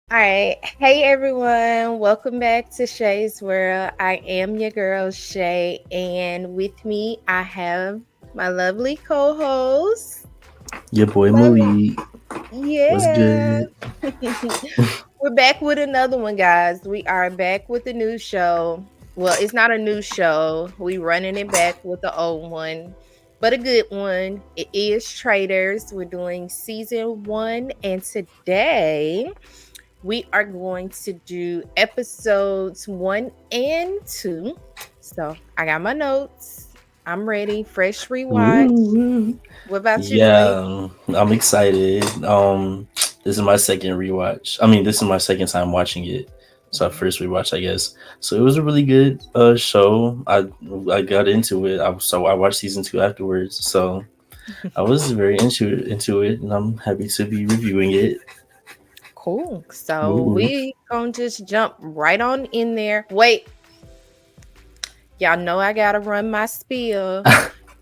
All right. Hey, everyone. Welcome back to Shay's World. I am your girl, Shay. And with me, I have my lovely co host. Your boy Love. Malik. What's Yeah. good? We're back with another one, guys. We are back with a new show. Well, it's not a new show. We running it back with the old one, but a good one. It is Traitors. We're doing season one, and today we are going to do episodes one and two. So I got my notes. I'm ready. Fresh rewatch. Woo. What about you, Malik? Yeah, I'm excited. This is my second rewatch. I mean, this is my second time watching it. So I Mhm. first rewatch, I guess. So it was a really good show. I got into it. I watched season two afterwards. So I was very into it, and I'm happy to be reviewing it. Cool. So Woo. we gonna just jump right on in there. Wait, y'all know I gotta run my spiel.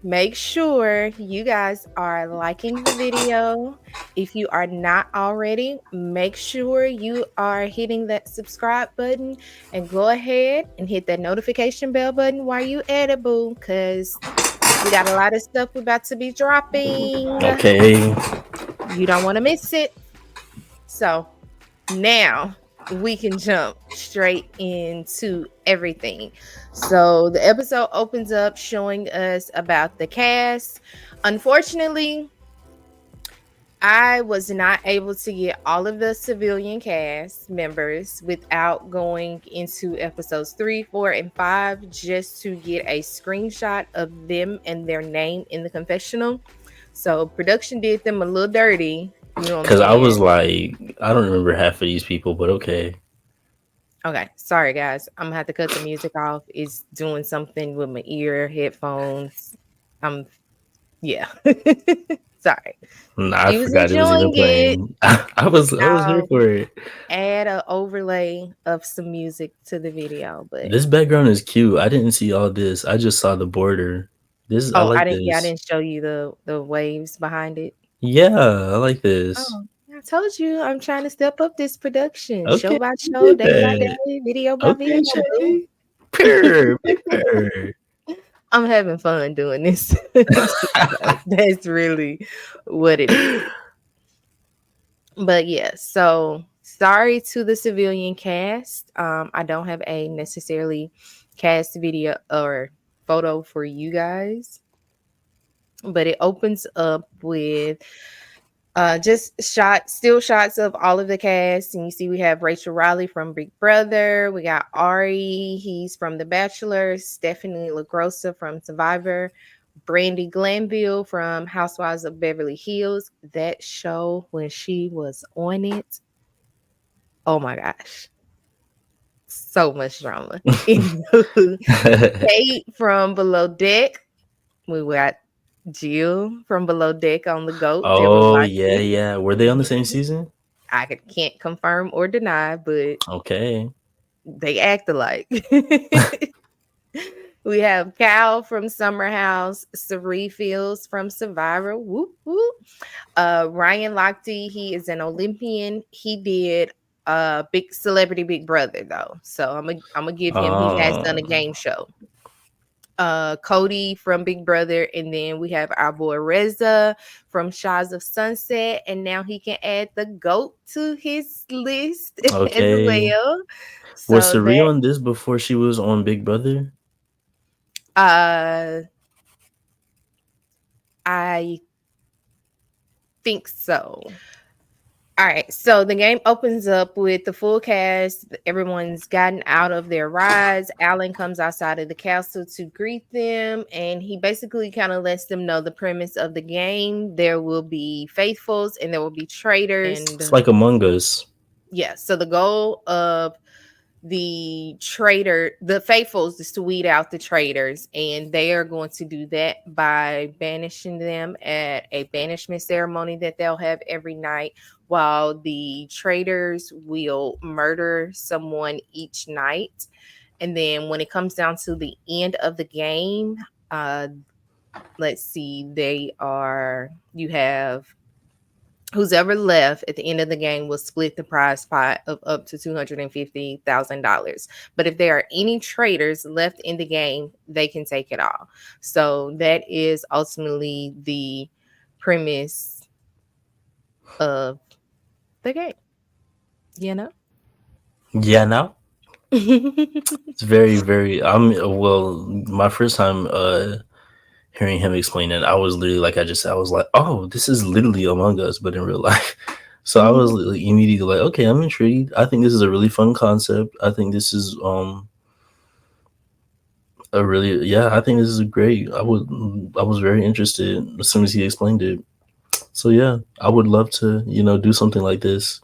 Make sure you guys are liking the video. If you are not already, make sure you are hitting that subscribe button and go ahead and hit that notification bell button while you at it, boo, because we got a lot of stuff we about to be dropping. Okay. You don't want to miss it. So now we can jump straight into everything. So the episode opens up showing us about the cast. Unfortunately, I was not able to get all of the civilian cast members without going into episodes 3, 4, and 5 just to get a screenshot of them and their name in the confessional. So production did them a little dirty. You know what I'm Because I saying? was like, I don't remember half of these people, but okay. Okay, sorry guys. I'm gonna have to cut the music off. It's doing something with my ear, headphones. I'm yeah. Sorry. Nah, I You was forgot it was even enjoying it. playing. I was here I'll for it. add a overlay of some music to the video, but This background is cute. I didn't see all this. I just saw the border. This I oh, I like didn't yeah, I this. didn't show you the waves behind it. Yeah, I like this. Oh, I told you I'm trying to step up this production, show Okay, by you show, did day by that. day, video by video, Okay, boo. Shay. Purr, big purr. I'm having fun doing this. So that's really what it is. But yeah, so sorry to the civilian cast. I don't have a necessarily cast video or photo for you guys, but it opens up with just still shots of all of the cast. And you see, we have Rachel Riley from Big Brother. We got Ari, he's from The Bachelor. Stephanie LaGrossa from Survivor. Brandy Glanville from Housewives of Beverly Hills. That show, when she was on it, oh my gosh, so much drama. Anywho, Kate from Below Deck. We got Jill from Below Deck on the GOAT. They were Oh yeah, watching. yeah. Were they on the Mhm. same season? Can't confirm or deny, but Okay. they act alike. We have Cal from Summer House, Cerie Fields from Survivor. Whoop whoop. Ryan Lochte, he is an Olympian. He did Big Celebrity Big Brother though. So I'm gonna give him, he has done a Um. game show. Cody from Big Brother, and then we have our boy Reza from Shaws of Sunset, and now he can add the goat to his list as Okay. well. Was So Sari that on this before she was on Big Brother? uh I think so. All right, so the game opens up with the full cast. Everyone's gotten out of their rides. Alan comes outside of the castle to greet them, and he basically kind of lets them know the premise of the game. There will be faithfuls and there will be traitors. It's And like Among Us. yeah, so the goal of the faithfuls is to weed out the traitors, and they are going to do that by banishing them at a banishment ceremony that they'll have every night, while the traitors will murder someone each night. And then when it comes down to the end of the game, let's see, you have Who's ever left at the end of the game will split the prize pot of up to $250,000. But if there are any traitors left in the game, they can take it all. So that is ultimately the premise of the game, you know? Yeah, now it's very, very. I'm well. My first time hearing him explain it, I was literally like, I just, I was like, oh, this is literally Among Us, but in real life. So I was like, immediately like, okay, I'm intrigued. I think this is a really fun concept. I think this is a really, yeah, I think this is great. I was very interested as soon as he explained it. So yeah, I would love to, do something like this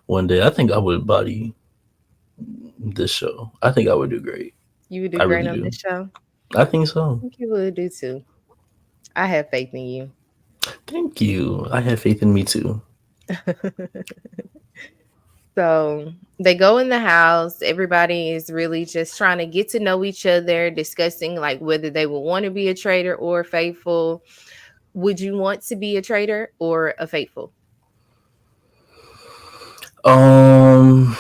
one day. I think I would body this show. I think I would do great. You would do I great really on do. this show. I think I so. think you would do too. I have faith in you. Thank you. I have faith in me too. So they go in the house. Everybody is really just trying to get to know each other, discussing like whether they would want to be a traitor or faithful. Would you want to be a traitor or a faithful? Um,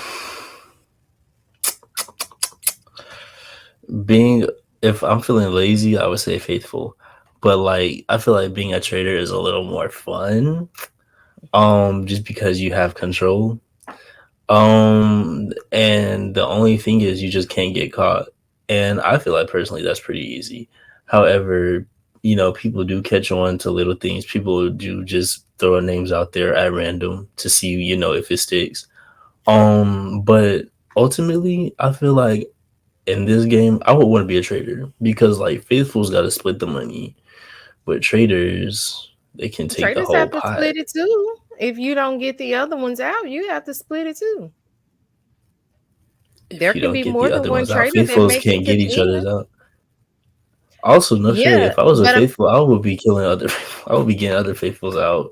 being if I'm feeling lazy, I would say faithful. But like I feel like being a trader is a little more fun. Just because you have control. And the only thing is you just can't get caught. And I feel like personally that's pretty easy. However, people do catch on to little things. People do just throw names out there at random to see, if it sticks. But ultimately I feel like in this game, I would want to be a trader because like faithfuls got to split the money, but traders they can take the Traders whole have to pot. split it too. If you don't get the other ones out, you have to split it too. There If you can don't be get more the than other one ones out, trader that faithfuls makes it can't to get the each other's end. out. Also, no shade. Yeah, If I was a but faithful, I would be killing other. I would be getting other faithfuls out.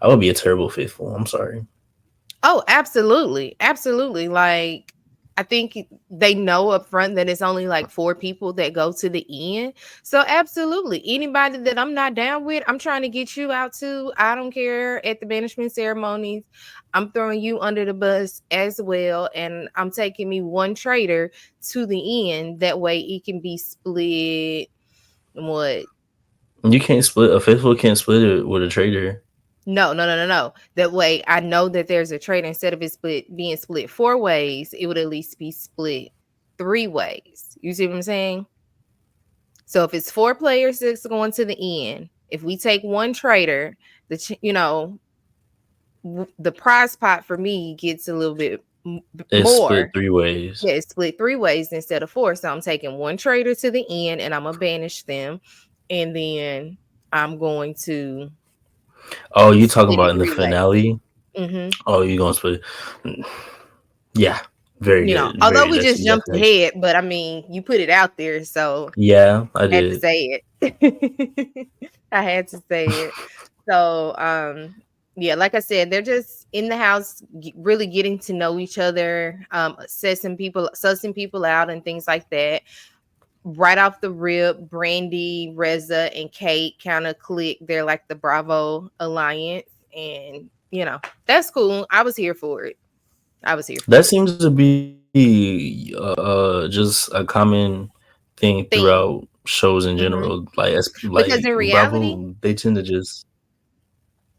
I would be a terrible faithful. I'm sorry. oh, absolutely. Absolutely. Like, I think they know up front that it's only like four people that go to the end. So, absolutely. Anybody that I'm not down with, I'm trying to get you out too. I don't care at the banishment ceremonies. I'm throwing you under the bus as well. And I'm taking me one traitor to the end. That way it can be split. What? You can't split a faithful. Can't split it with a trader. No, no, no, no, no. That way I know that there's a trade instead of it split being split four ways, it would at least be split three ways. You see what I'm saying? So if it's four players that's going to the end, if we take one trader, the prize pot for me gets a little bit It's split more. three ways. Yeah, it's split three ways instead of four. So I'm taking one trader to the end and I'm gonna banish them, and then I'm going to Oh, you talking split about it in the three ways. finale? Mm-hmm. Oh, you gonna split? Yeah, very good. Although Very. we That's just jumped exactly. ahead, but I mean, you put it out there, so Yeah, I I had to did. say it. I had to say it. So, yeah, like I said, they're just in the house, really getting to know each other, sussing people out, and things like that. Right off the rip, Brandy, Reza, and Kate kind of click. They're like the Bravo alliance, and that's cool. I was here for it. I was here That for it. seems to be just a common thing throughout Theme. shows in Hmm. general. Like Because in reality, Bravo, they tend to just.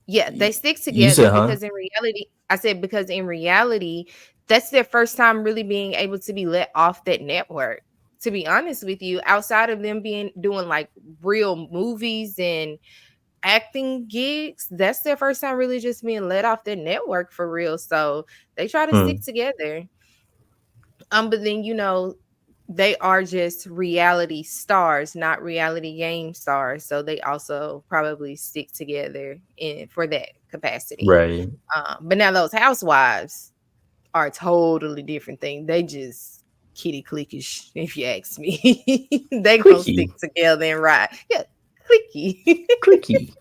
yeah, they stick You together said, huh? because in reality, I said because in reality, that's their first time really being able to be let off that network. To be honest with you, outside of them being doing like real movies and acting gigs, that's their first time really just being let off their network for real. So they try to Hmm. stick together. But then they are just reality stars, not reality game stars. So they also probably stick together in for that capacity. Right. But now those housewives are a totally different thing. They just kitty clickish, if you ask me. They gonna stick Clicky. together and ride. Yeah, clicky. Clicky.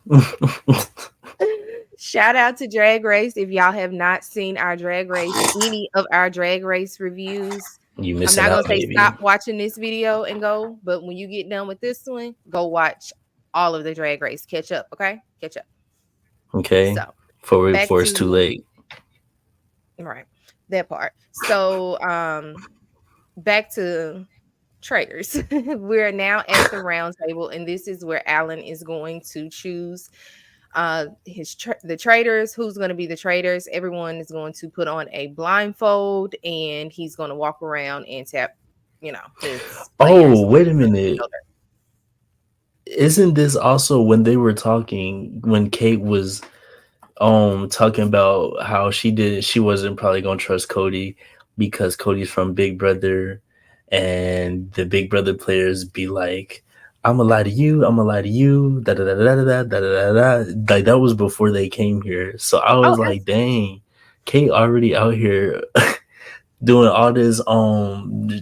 Shout out to Drag Race. If y'all have not seen our Drag Race, any of our Drag Race reviews, You I'm missing not gonna out, say stop baby. watching this video and go, but when you get done with this one, go watch all of the Drag Race. Catch up, okay? Catch up. Okay. So Back before it's too to late. right, that part. So back to traders. We're now at the round table, and this is where Alan is going to choose the traders. Who's going to be the traders? Everyone is going to put on a blindfold, and he's going to walk around and tap, his Oh, players wait a on the minute. shoulder. Isn't this also when they were talking when Kate was talking about how she wasn't probably gonna trust Cody because Cody's from Big Brother, and the Big Brother players be like, I'm gonna lie to you, I'm gonna lie to you, da da da da da da da da da. Like that was before they came here. So I Oh, was like, dang, Kate already out here doing all this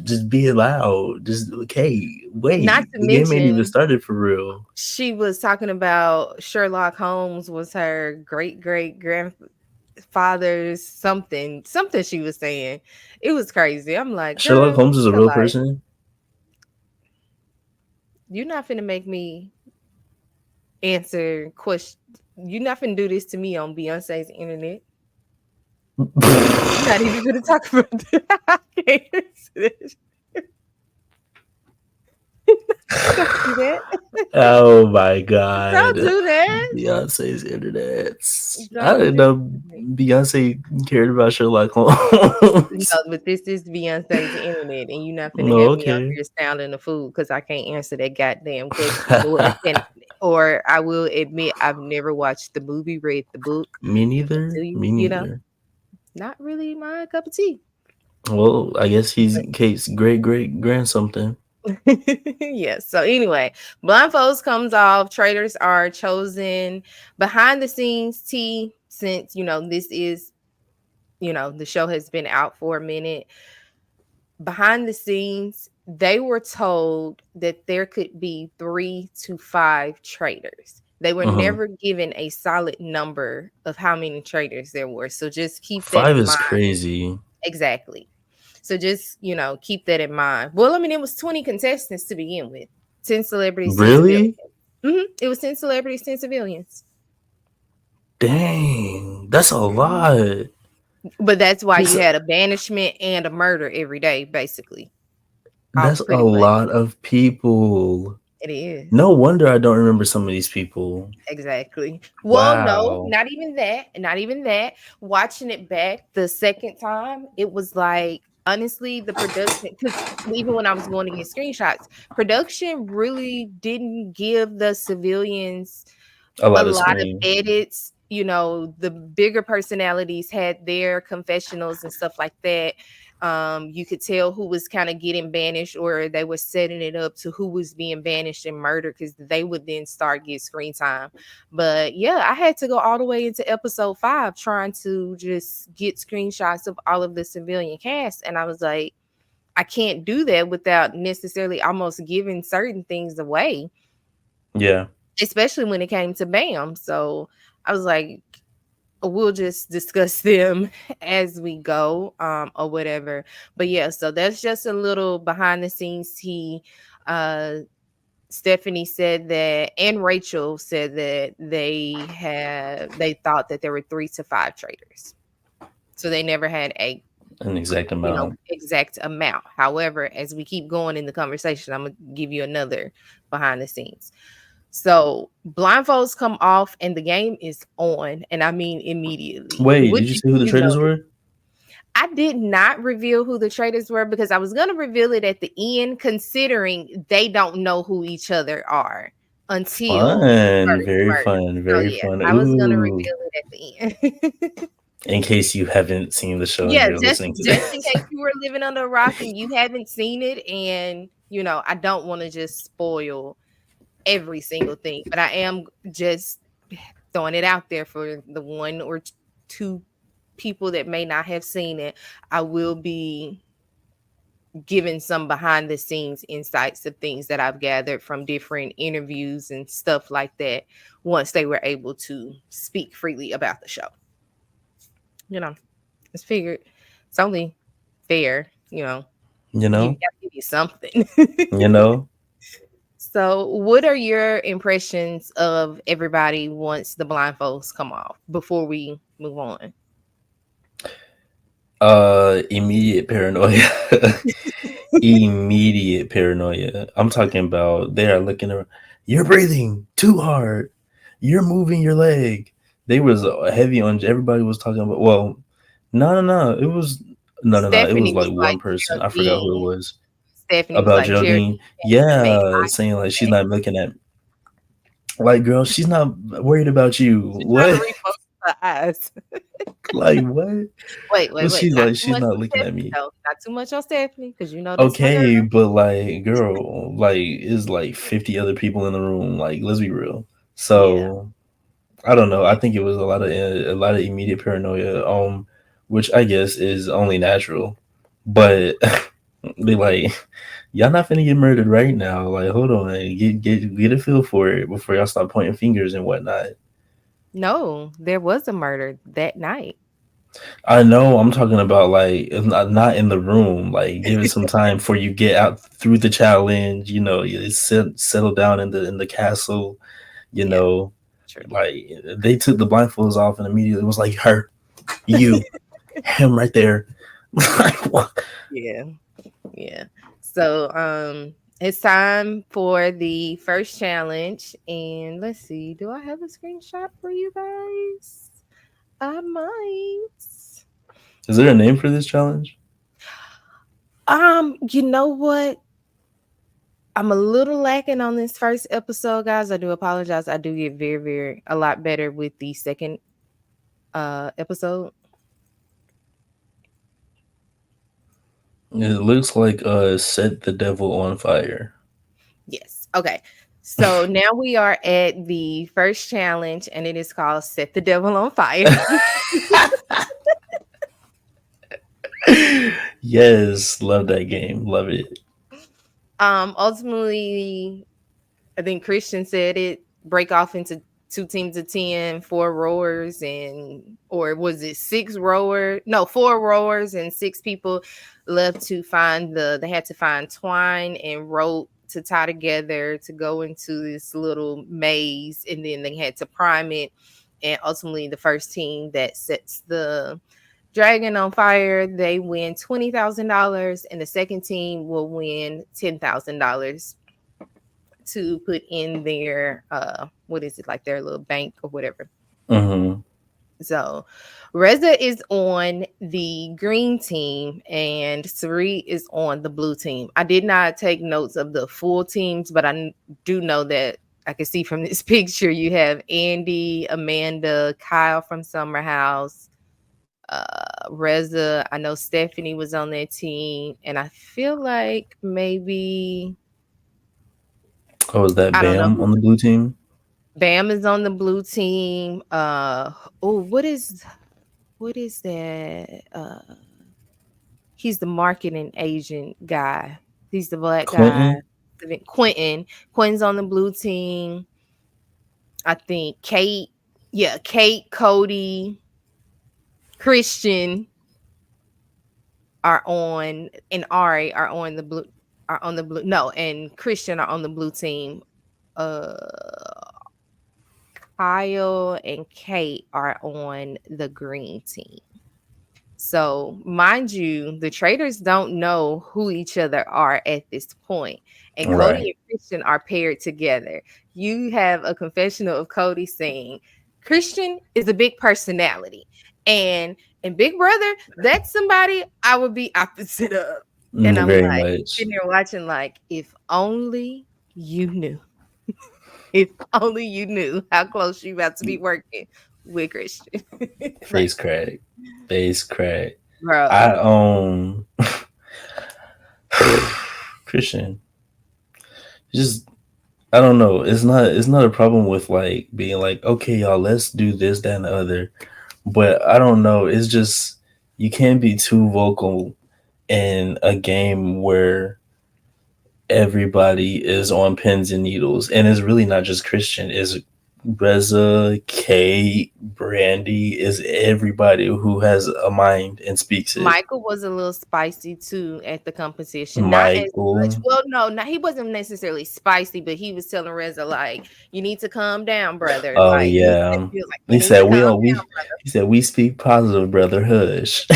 just being loud. Just Kate, not wait, to the game ain't even mention, started for real. she was talking about Sherlock Holmes was her great great grandfather's something she was saying. It was crazy. I'm like, Sherlock girl, Holmes is a your real life. person. You're not finna make me answer question. You're not finna do this to me on Beyonce's internet. We're not even gonna talk about that. I can't answer this. Don't do that. Oh my god. Don't do that. Beyonce's internet. I Don't didn't do know that. Beyonce cared about Sherlock Holmes. No, but this is Beyonce's internet, and you're not finna Oh, have me out okay. here sounding a fool because I can't answer that goddamn question. Or I will admit I've never watched the movie, read the book Me neither. until you, Me neither. not really my cup of tea. Well, I guess he's Kate's great great grand something. Yes. So anyway, blindfolds comes off. Traders are chosen behind the scenes. Since this is the show has been out for a minute. Behind the scenes, they were told that there could be 3 to 5 traders. They were Hmm. never given a solid number of how many traders there were. So just keep that Five in is mind. crazy. Exactly. So just, keep that in mind. Well, I mean, it was 20 contestants to begin with. 10 celebrities, 10 civilians. Really? It was 10 celebrities, 10 civilians. Dang, that's a Mhm. lot. But that's why That's you had a banishment and a murder every day, basically. All that's a pretty much. lot of people. It is. No wonder I don't remember some of these people. Exactly. Well, no, Wow. not even that. Not even that. Watching it back the second time, it was like honestly the production, because even when I was going to get screenshots, production really didn't give the civilians A a lot of lot of screen. edits. The bigger personalities had their confessionals and stuff like that. You could tell who was kind of getting banished, or they were setting it up to who was being banished and murdered, because they would then start get screen time. But yeah, I had to go all the way into episode 5 trying to just get screenshots of all of the civilian cast, and I was like, I can't do that without necessarily almost giving certain things away, Yeah. especially when it came to Bam. So I was like, we'll just discuss them as we go, or whatever. But yeah, so that's just a little behind the scenes tea. Uh, Stephanie said that, and Rachel said that they thought that there were 3 to 5 traders. So they never had a An exact amount. exact amount. However, as we keep going in the conversation, I'm gonna give you another behind the scenes. So blindfolds come off and the game is on, and I mean immediately. Wait, What did you did say who the you traders notice? were? I did not reveal who the traders were because I was going to reveal it at the end, considering they don't know who each other are until the Fun. first Very murder. fun. So Very yeah, fun. I was going to Ooh. reveal it at the end. In case you haven't seen the show and Yeah, you're listening to just in this. case you were living under a rock and you haven't seen it, and I don't want to just spoil every single thing, but I am just throwing it out there for the one or two people that may not have seen it. I will be giving some behind the scenes insights of things that I've gathered from different interviews and stuff like that once they were able to speak freely about the show. You know, it's figured it's only fair, You know? give you something. You know? So, what are your impressions of everybody once the blindfolds come off before we move on? Immediate paranoia. Immediate paranoia. I'm talking about they are looking around. You're breathing too hard. You're moving your leg. They was heavy on. Everybody was talking about. Well, no. It was no. It was Stephanie like was one like, person. I forgot who it Geraldine. was. Stephanie was About like, Geraldine Geraldine. hasn't made Yeah, eye saying like she's contact. not looking at. Like, girl, she's not worried about you. She's trying What? to refocus her eyes. Like what? But Wait. she's Not like, too she's much not on looking at Stephanie, me. though. Not too much on Stephanie, because you know that's my girl. Okay, but like, girl, like, it's like 50 other people in the room. Like, let's be real. Yeah, So I don't know. I yeah. think it was a lot of immediate paranoia, which I guess is only natural. But they like, y'all not finna get murdered right now. Like, hold on, get a feel for it before y'all start pointing fingers and whatnot. No, there was a murder that night. I know. I'm talking about like not in the room. Like, give it some time before you get out through the challenge. You settle down in the castle. You Yeah, know, true. like they took the blindfolds off and immediately it was like her, you, him right there. Like what? Yeah, yeah. So, it's time for the first challenge, and let's see. Do I have a screenshot for you guys? I might. Is there a name for this challenge? You know what? I'm a little lacking on this first episode, guys. I do apologize. I do get very, very a lot better with the second episode. It looks like set the devil on fire. Yes. Okay. So now we are at the first challenge, and it is called Set the Devil on Fire. Yes, love that game. Love it. Ultimately, I think Christian said it break off into two teams of 10, four rowers, and or was it six rower? No, four rowers and six people left to find they had to find twine and rope to tie together to go into this little maze, and then they had to prime it. And ultimately, the first team that sets the dragon on fire, they win $20,000, and the second team will win $10,000 to put in their what is it, like their little bank or whatever. Hmm. So Reza is on the green team and Sari is on the blue team. I did not take notes of the full teams, but do know that I can see from this picture you have Andy, Amanda, Kyle from Summer House, Reza. I know Stephanie was on that team, and I feel like maybe Oh, is that I don't know Bam who. on the blue team? Bam is on the blue team. Oh, what is that? He's the marketing agent guy. He's the black guy. Clinton? Quentin. Quentin's on the blue team. I think Kate. Yeah, Kate, Cody, Christian are on, and Ari are on the blue. Are on the blue. No, and Christian are on the blue team. Uh, Kyle and Kate are on the green team. So, mind you, the traders don't know who each other are at this point. And Cody Right. and Christian are paired together. You have a confessional of Cody saying, Christian is a big personality. And Big Brother, that's somebody I would be opposite of. And I'm Very like much. sitting there watching, like, if only you knew. If only you knew how close you about to be working with Christian. Like, Face crack. Face crack. I bro. Christian. Just I don't know. It's not a problem with like being like, okay, y'all, let's do this, that, and the other. But I don't know. It's just you can't be too vocal in a game where everybody is on pins and needles, and it's really not just Christian. Is Reza, Kate, Brandy is everybody who has a mind and speaks it. Michael was a little spicy too at the competition. Not as much. Michael. Well, no, not he wasn't necessarily spicy, but he was telling Reza like, "You need to calm down, brother." Oh Like yeah. he was like, "You He need said to calm we down." he said we speak positive, brother. Hush.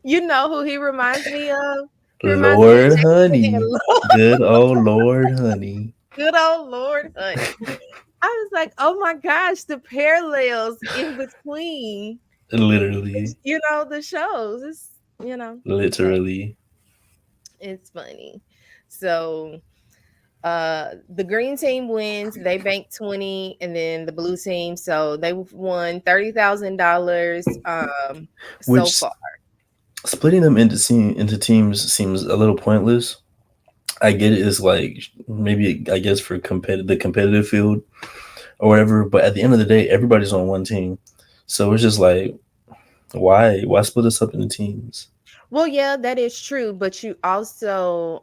You know who he reminds me of? He reminds me of Lord Jason and honey. Good old Lord honey. good old Lord Honey. I was like, "Oh my gosh, the parallels in between, Literally. the shows." It's, hey, Literally. it's funny. So the green team wins, they bank 20, and then the blue team, so they won $30,000 so Which far. splitting them into teams seems a little pointless. I get it is like maybe I guess for the competitive field or whatever, but at the end of the day, everybody's on one team, so it's just like why split us up into teams? Well, yeah, that is true, but you also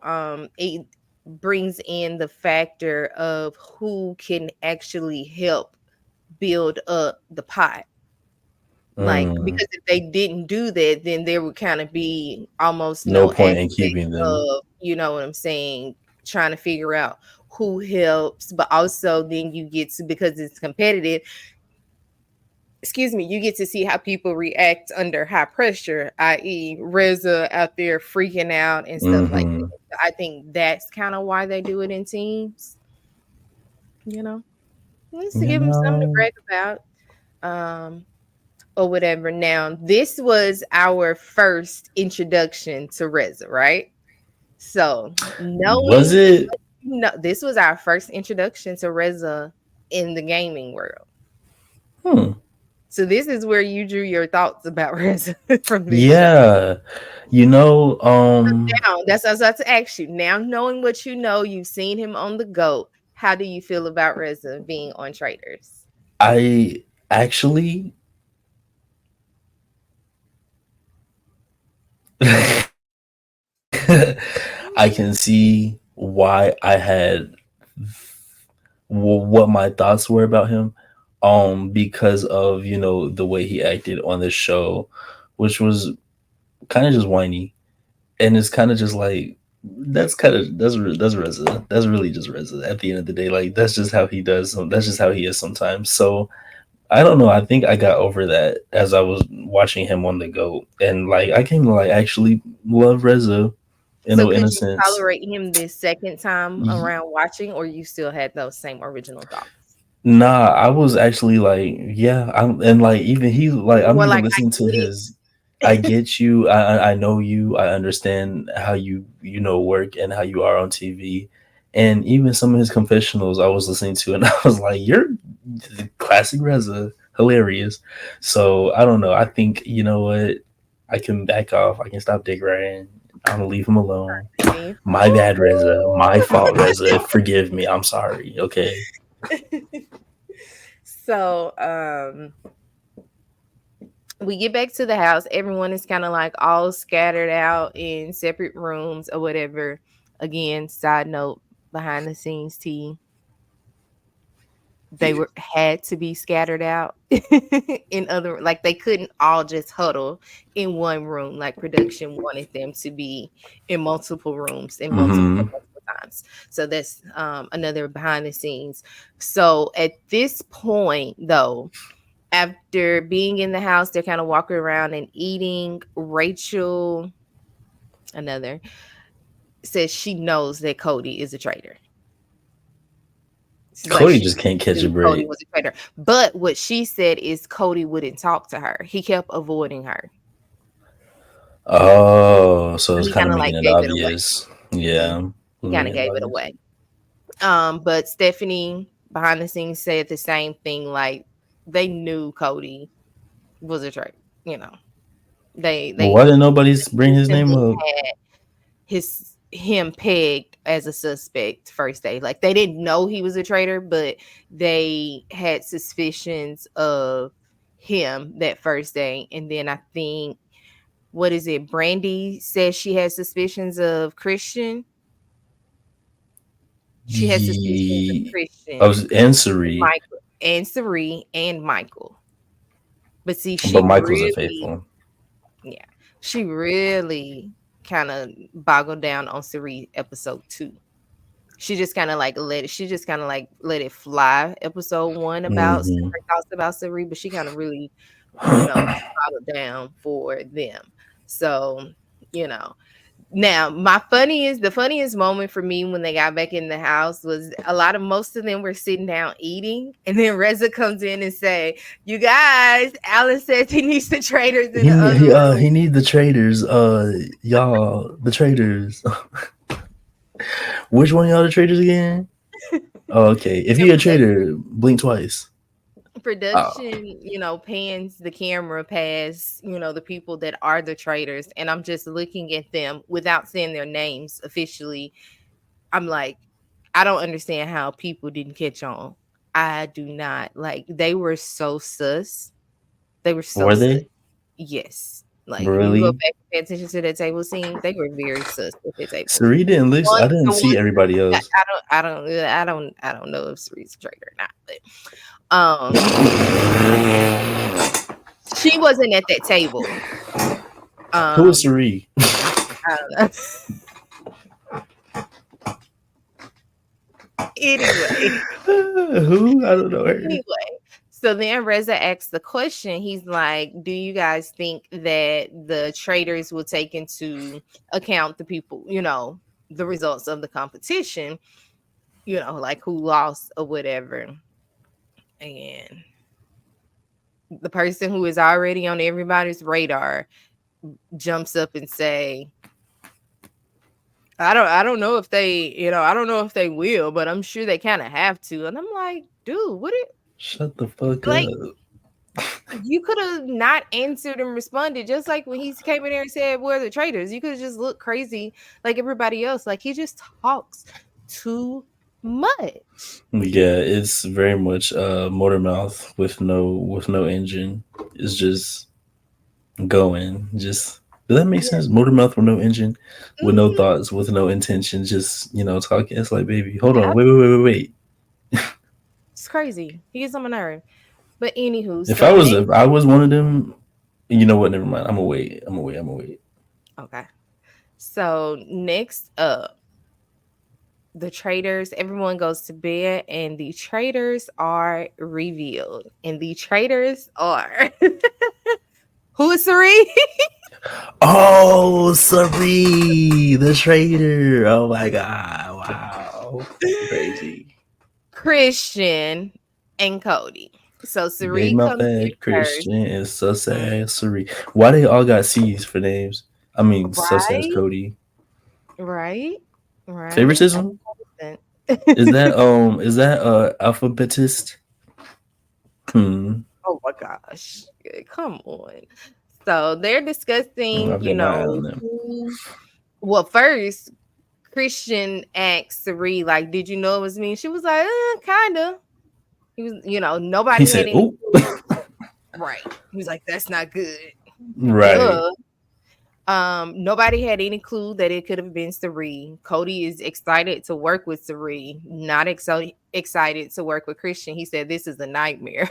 it brings in the factor of who can actually help build up the pot. Like, Mm, because if they didn't do that, then there would kind of be almost no no point in aspect keeping them. of, you know what I'm saying, trying to figure out who helps, but also then you get to, because it's competitive, excuse me, you get to see how people react under high pressure, i.e., Reza out there freaking out and stuff like Hmm. that. I think that's kind of why they do it in teams, you know, just to You give them something to know, brag about. Um, or whatever. Now, this was our first introduction to Reza, right? So, was knowing it? this was our first introduction to Reza in the gaming world. Hmm. So, this is where you drew your thoughts about Reza from this show. Yeah. You know, Now, that's what I was about to ask you. Now, knowing what you know, you've seen him on the GOAT. How do you feel about Reza being on Traitors? I actually I can see why I had what my thoughts were about him because of the way he acted on this show, which was kind of just whiny, and it's kind of just like that's Reza. That's really just Reza at the end of the day. Like that's just how he does. That's just how he is sometimes. So I don't know. I think I got over that as I was watching him on the go, and like I came to like actually love Reza So, in could a you sense. tolerate him this second time Y- around watching, or you still had those same original thoughts? Nah, I was actually like, yeah, I'm, and like even he like You I'm were even like, "I listening to get it." his. I get you. I know you. I understand how you know work and how you are on TV, and even some of his confessionals I was listening to, and I was like, you're the classic Reza, hilarious. So I don't know. I think you know what. I can back off. I can stop dick riding. I'm gonna leave him alone. See? My bad, Reza. My fault, Reza. Forgive me. I'm sorry. Okay. So, we get back to the house. Everyone is kind of like all scattered out in separate rooms or whatever. Again, side note, behind the scenes tea, they were had to be scattered out in other, like they couldn't all just huddle in one room. Like production wanted them to be in multiple rooms in Mm-hmm. multiple times. So that's another behind the scenes. So at this point though, after being in the house, they're kind of walking around and eating. Rachel, another, says she knows that Cody is a traitor. She's like, Cody she just can't catch a knew Cody break. was a traitor. But what she said is Cody wouldn't talk to her. He kept avoiding her. Oh, so So it's he kind kind of of making like it gave it away. obvious. Mhm. Yeah, He kind of making it gave it obvious. away. But Stephanie behind the scenes said the same thing. Like they knew Cody was a traitor. You know, Well, why they didn't nobody bring his name instantly up? had him pegged as a suspect first day. Like they didn't know he was a traitor, but they had suspicions of him that first day. And then I think, what is it? Brandy says she has suspicions of Christian. She has suspicions of Ye Christian, of Ansari, Michael, and Sari and Michael. But see, but she Michael's a really, faithful. yeah, she really kind of boggled down on Sari episode 2. She just kind of like let it fly episode 1 about Hmm. her thoughts about Sari, but she kind of really, you know, bottled down for them. So, you know, now, the funniest moment for me when they got back in the house was most of them were sitting down eating, and then Reza comes in and say, "You guys, Alan says he needs the traders in the other room." He need the traders. Y'all, the traders. Which one of y'all the traders again? Oh, okay. If And he a trader, blink twice. Oh, production, pans the camera past, the people that are the traders, and I'm just looking at them without saying their names officially. I'm like, I don't understand how people didn't catch on. I do not. Like, they were so sus. They were so were sus. they Yes. Like, if you go really? back and pay attention to that table scene, they were very sus with their table. Sari didn't look. One, I didn't the see one everybody I, else. I don't know if Cere's a traitor or not, but she wasn't at that table. Who is Um, Sari? I don't know. Anyway, Who? I don't know her. anyway, so then Reza asks the question. He's like, "Do you guys think that the traders will take into account the people, the results of the competition, like who lost or whatever?" And the person who is already on everybody's radar jumps up and say, I don't know if they, I don't know if they will, but I'm sure they kind of have to. And I'm like, dude, what it Shut the fuck like up. you could have not answered and responded, just like when he came in there and said, "Where are the traders?" You could have just looked crazy like everybody else. Like, he just talks too much. Yeah, it's very much motor mouth with no engine. It's just going. Just does that make Yeah. sense? Motor mouth with no engine, with no Mhm. thoughts, with no intention. Just talking. It's like, baby, hold on, Yeah, wait. it's crazy. He gets on my nerve. But anywho, If so next, I was one of them, you know what? Never mind. I'm gonna wait. I'm gonna wait. okay. So next up, the traders, everyone goes to bed, and the traders are revealed. And the traders are who is Sari? Oh, Sari, the traitor. Oh my god! Wow, crazy. Christian and Cody. So Baby Sari mouth comes in bad first. Christian and sus ass Sari. Why they all got C's for names? I mean, sus ass Right, Cody. right, right. I Favoritism? don't understand. Is that alphabetist? Hmm. Oh my gosh. Come on. So they're discussing, I've got my eye on them. well, first, Christian asked Sari, like, "Did you know it was me?" She was like, kinda. He was, He nobody had said, any "Oh, clue. Right. He was like, "That's not good." right." Duh. Nobody had any clue that it could have been Sari. Cody is excited to work with Sari, not excited to work with Christian. He said, "This is a nightmare."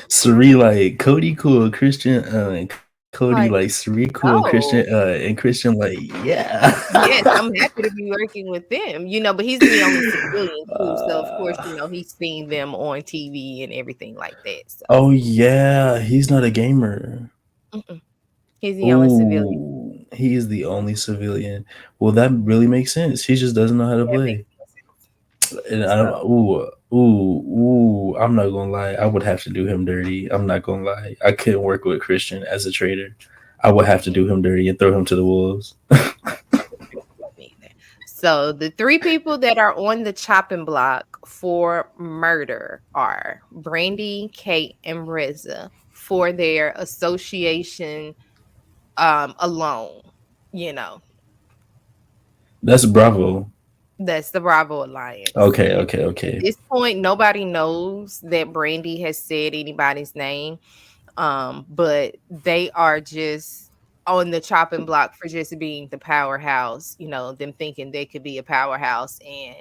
Sari like Cody cool, Christian, and Cody like Like, Sari cool, Christian, no. and Christian like yeah. Yes, I'm happy to be working with them, but he's the only civilian too. So of course, uh, he's seen them on TV and everything like that. So oh yeah, he's not a gamer. mm-mm, he's the only civilian. Oh, he is the only civilian. Well, that really makes sense. He just doesn't know how to That makes play. no And sense. I don't. So Ooh. I'm not gonna lie. I would have to do him dirty. I'm not gonna lie. I couldn't work with Christian as a trader. I would have to mm-mm, do him dirty and throw him to the wolves. me either. So the three people that are on the chopping block for murder are Brandy, Kate, and Reza for their association alone. You know, That's Bravo. that's the Bravo Alliance. Okay, At okay. this point, nobody knows that Brandy has said anybody's name. But they are just on the chopping block for just being the powerhouse, them thinking they could be a powerhouse and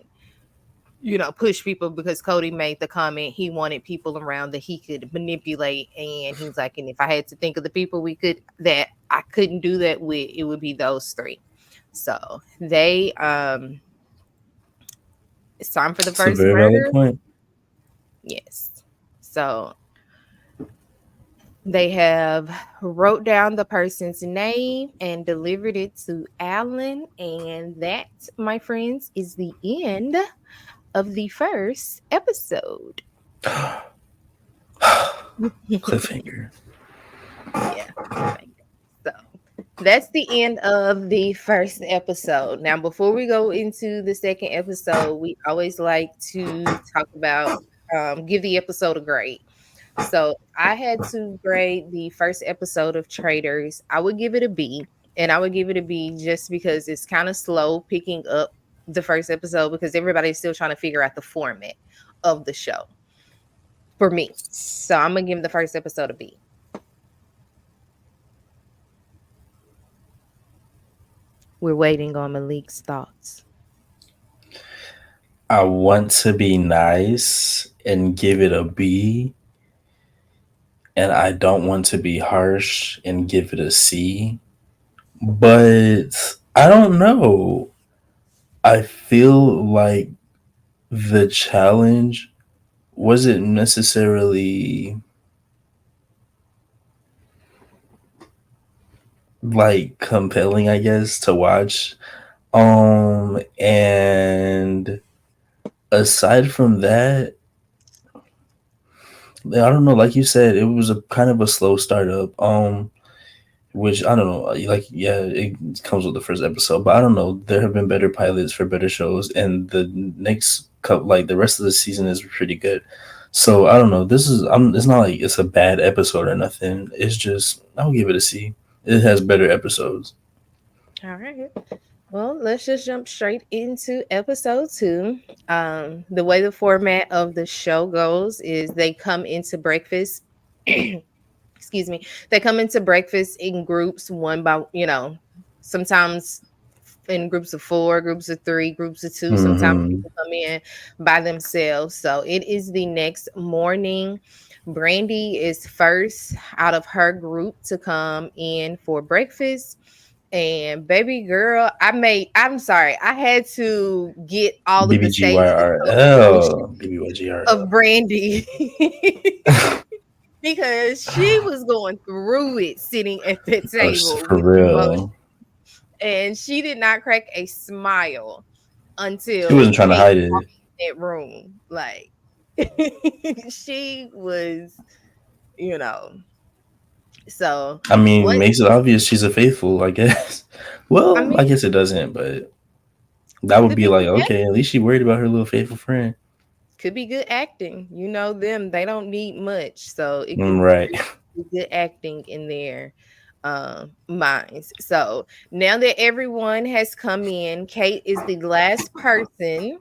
push people because Cody made the comment he wanted people around that he could manipulate, and he's like, and if I had to think of the people that I couldn't do that with, it would be those three. So it's time for the It's a first very valid murder. point. Yes. So they have wrote down the person's name and delivered it to Alan, and that, my friends, is the end of the first episode. Cliffhanger. Yeah, cliffhanger. So that's the end of the first episode. Now, before we go into the second episode, we always like to talk about give the episode a grade. So I had to grade the first episode of Traitors. I would give it a B, and I would give it a B just because it's kind of slow picking up the first episode because everybody's still trying to figure out the format of the show for me. So I'm gonna give the first episode a B. We're waiting on Malik's thoughts. I want to be nice and give it a B, and I don't want to be harsh and give it a C. But I don't know. I feel like the challenge wasn't necessarily like compelling, I guess, to watch. And aside from that, I don't know. Like you said, it was a kind of a slow startup. Which I don't know. Like, yeah, it comes with the first episode, but I don't know. There have been better pilots for better shows, and the next couple, like the rest of the season, is pretty good. So I don't know. This is. It's not like it's a bad episode or nothing. It's just I'll give it a C. It has better episodes. All right. Well, let's just jump straight into episode two. The way the format of the show goes is they come into breakfast. Excuse me. They come into breakfast in groups, one by, sometimes in groups of four, groups of three, groups of two. Sometimes Mm-hmm. people come in by themselves. So it is the next morning. Brandy is first out of her group to come in for breakfast. And baby girl, I'm sorry, I had to get all of the stages of emotion BBYGRL. of Brandy because she was going through it sitting at that Oh, table for with emotion. real. And she did not crack a smile She until wasn't trying to Kate hide it. walked in that room. Like she was, you know. So I mean, what makes it obvious she's a faithful, I guess. I Well, mean I guess it doesn't, but that would could be be like, good okay, at least she worried about her little faithful friend. could be good acting. You know them, they don't need much. So it could Right. be good acting in their minds. So now that everyone has come in, Kate is the last person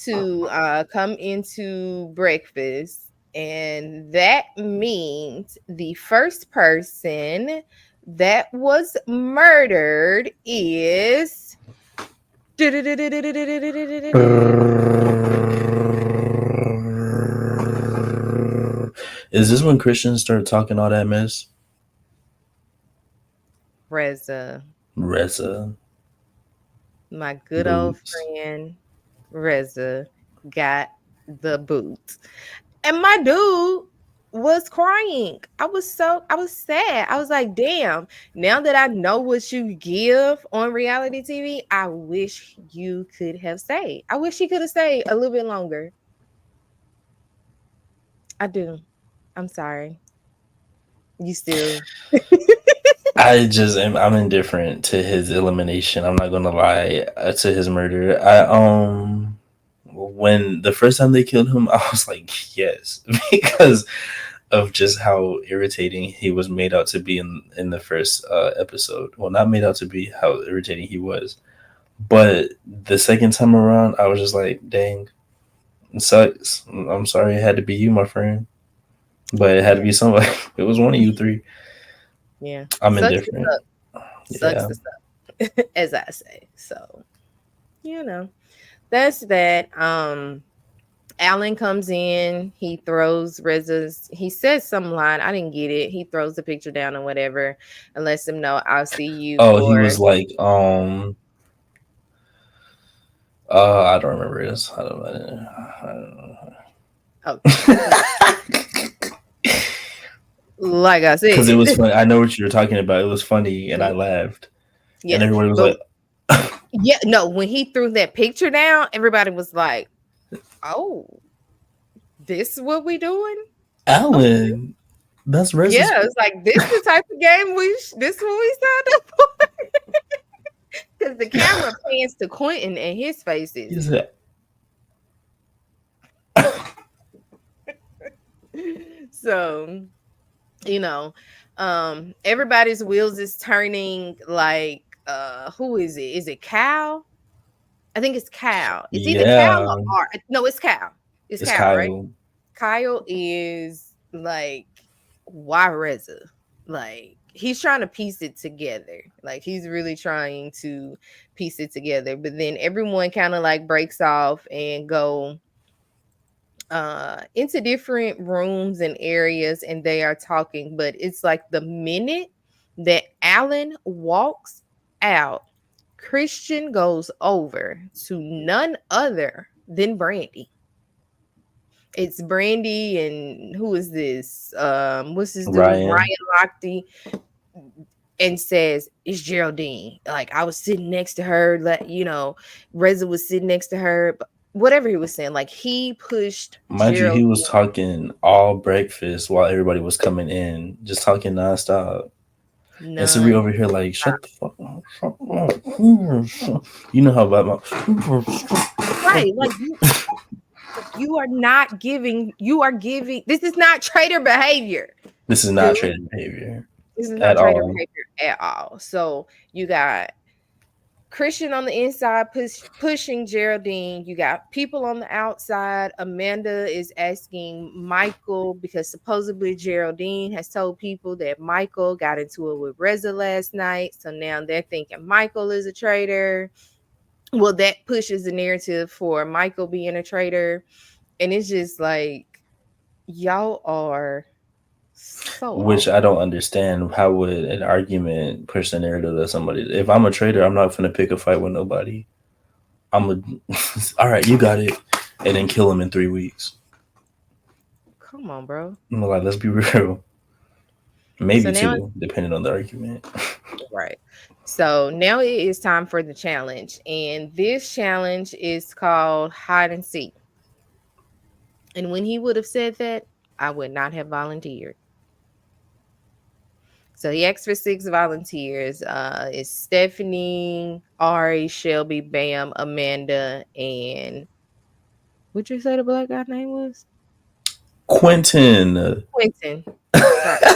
to come into breakfast. And that means the first person that was murdered is Is this when Christians start talking all that mess? Reza, Reza. my good old Boots. friend Reza got the boot. And my dude was crying. I was sad. I was like, damn, now that I know what you give on reality TV, I wish you could have stayed. I wish he could have stayed a little bit longer. I do. I'm sorry. You still I'm indifferent to his elimination. I'm not gonna lie, to his murder. When the first time they killed him, I was like, yes, because of just how irritating he was made out to be in the first episode. Well, not made out to be, how irritating he was. But the second time around, I was just like, dang, it sucks. I'm sorry it had to be you, my friend. But it had to yeah. be somebody. It was one of you three. Yeah. I'm Sucks to indifferent. suck. Sucks Yeah. to suck, as I say. So, you know, that's that. Alan comes in, he throws Reza's, he says some line, I didn't get it. He throws the picture down or whatever and lets him know I'll see you Oh, he for was like, I don't remember this. I don't know. okay. Like I Because it said. was funny. I know what you were talking about. It was funny, and I Mhm. laughed, and Yeah. everybody was But like, yeah, no, when he threw that picture down, everybody was like, "Oh, this is what we doing?" Okay. "Alan, that's Rez's." Yeah, it's like this the type of game this is what we signed up for. Because the camera pans to Quentin and his He faces. said, So, you know, everybody's wheels is turning like who is it? Is it Cal? I think it's Cal. It's either Cal "Yeah, or Art. No, it's Cal. It's it's Cal, right? Kyle." Kyle is like, why Reza? Like, he's trying to piece it together. Like, he's really trying to piece it together. But then everyone kind of like breaks off and go into different rooms and areas and they are talking. But it's like the minute that Alan walks out, Christian goes over to none other than Brandy. It's Brandy and who is this? What's this dude? Ryan, Ryan Lochte, and says it's Geraldine. Like I was sitting next to her, like Reza was sitting next to her, but whatever he was saying, like he pushed mind you, he Geraldine. was talking all breakfast while everybody was coming in, just talking nonstop. And Sari None. over here, like, shut the fuck up. Shut up. You know how about my. Right. Like you are not giving, you are giving, this is not traitor behavior, This is dude. not trading behavior This is not at traitor all. behavior at all. So you got Christian on the inside pushing Geraldine. You got people on the outside. Amanda is asking Michael because supposedly Geraldine has told people that Michael got into it with Reza last night. So now they're thinking Michael is a traitor. Well, that pushes the narrative for Michael being a traitor. And it's just like, y'all are so Which off. I don't understand. How would an argument push the narrative that somebody? If I'm a trader, I'm not gonna pick a fight with nobody. I'm a. All right, you got it, and then kill him in 3 weeks. Come on, bro. I'm like, let's be real. So Maybe now two, depending on the argument. right. So now it is time for the challenge. And this challenge is called hide and seek. And when he would have said that, I would not have volunteered. So he asked for 6 volunteers. It's Stephanie, Ari, Shelby, Bam, Amanda, and what'd you say the black guy name was? Quentin. Quentin. Sorry.